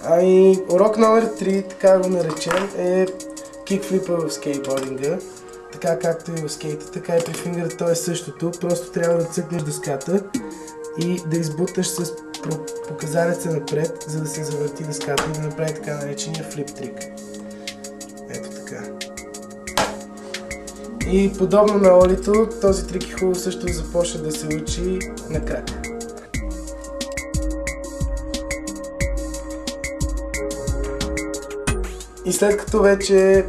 Ами, урок номер 3, така го наречем, е кикфлипа в скейтбординга. Така както и в скейта, така и при фингъра, то е същото. Просто трябва да цъкнеш дъската и да избуташ с показалеца напред, за да се завърти дъската и да направи така наречения флип трик. Ето така. И подобно на олито, този трик е хубаво също да започне да се учи на крак. И след като вече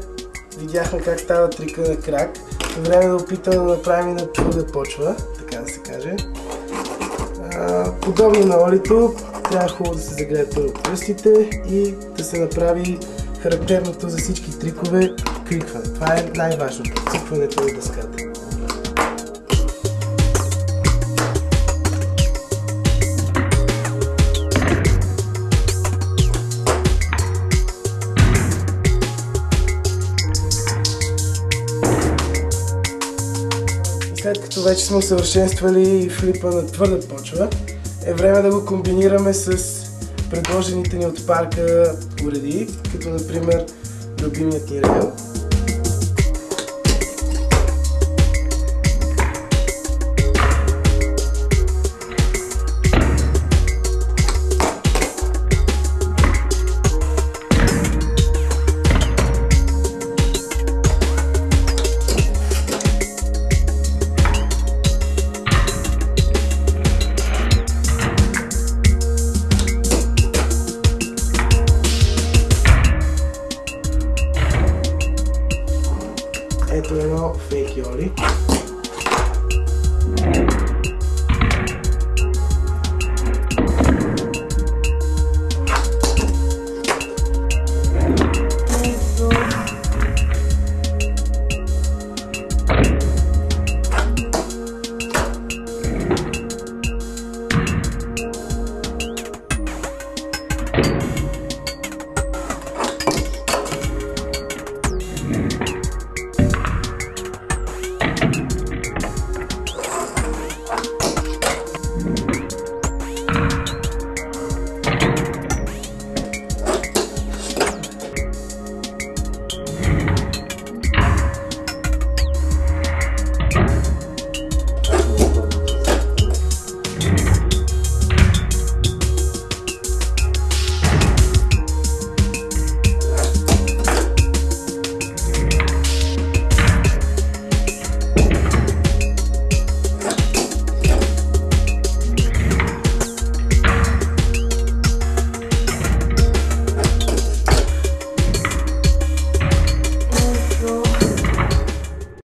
видяхме как става трика на крак, е време да опитаме да направим и на твърда почва, така да се каже. Подобно на олито, трябва хубаво да се загреят първо пръстите и да се направи характерното за всички трикове кликване. Това е най-важното, цъкването на дъската. След като вече сме усъвършенствали флипа на твърда почва, е време да го комбинираме с предложените ни от парка уреди, като например любимият ни рейл. Ето едно фейк йоли.